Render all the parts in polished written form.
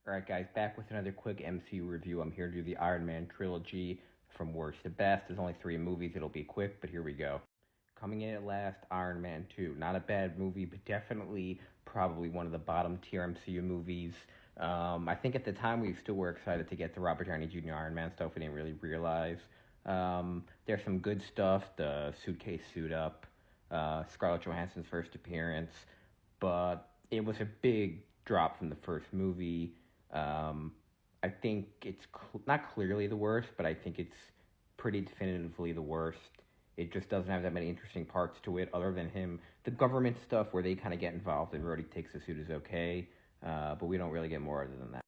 Alright guys, back with another quick MCU review. I'm here to do the Ironman Trilogy from worst to best. There's only 3 movies, it'll be quick, but here we go. Coming in at last, Iron Man 2. Not a bad movie, but definitely probably one of the bottom tier MCU movies. I think at the time we still were excited to get the Robert Downey Jr. Iron Man stuff. We didn't really realize. There's some good stuff, the suitcase suit up, Scarlett Johansson's first appearance, but it was a big drop from the first movie. I think it's not clearly the worst, but I think it's pretty definitively the worst. It just doesn't have that many interesting parts to it other than him. The government stuff where they kind of get involved and Rhodey takes the suit is okay, but we don't really get more other than that.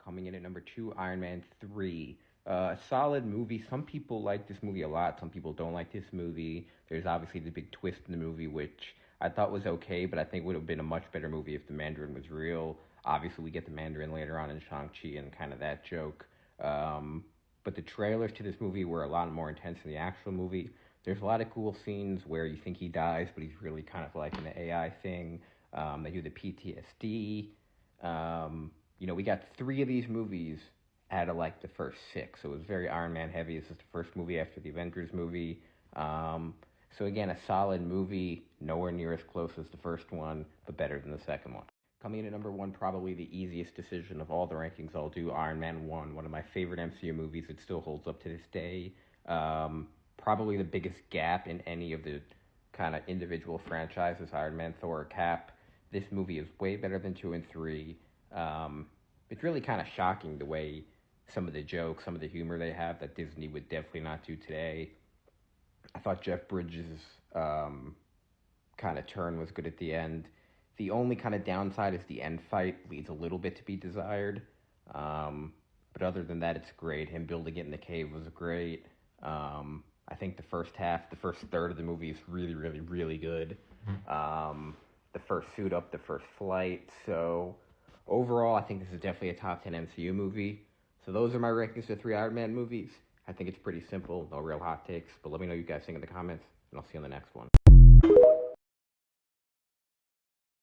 Coming in at number 2, Iron Man 3. A solid movie. Some people like this movie a lot. Some people don't like this movie. There's obviously the big twist in the movie, which I thought was okay, but I think would have been a much better movie if the Mandarin was real. Obviously, we get the Mandarin later on in Shang-Chi and kind of that joke. But the trailers to this movie were a lot more intense than the actual movie. There's a lot of cool scenes where you think he dies, but he's really kind of like in the AI thing. They do the PTSD. We got 3 of these movies out of like the first 6, so it was very Iron Man heavy. This is the first movie after the Avengers movie. So again, a solid movie, nowhere near as close as the first one, but better than the second one. Coming in at number 1, probably the easiest decision of all the rankings I'll do, Iron Man 1, one of my favorite MCU movies. It still holds up to this day. Probably the biggest gap in any of the kind of individual franchises, Iron Man, Thor, or Cap. This movie is way better than 2 and 3. It's really kind of shocking the way some of the jokes, some of the humor they have that Disney would definitely not do today. I thought Jeff Bridges' kind of turn was good at the end. The only kind of downside is the end fight leaves a little bit to be desired. But other than that, it's great. Him building it in the cave was great. I think the first third of the movie is really, really, really good. The first suit up, the first flight. So overall, I think this is definitely a top 10 MCU movie. So those are my rankings for 3 Iron Man movies. I think it's pretty simple, no real hot takes. But let me know what you guys think in the comments, and I'll see you on the next one.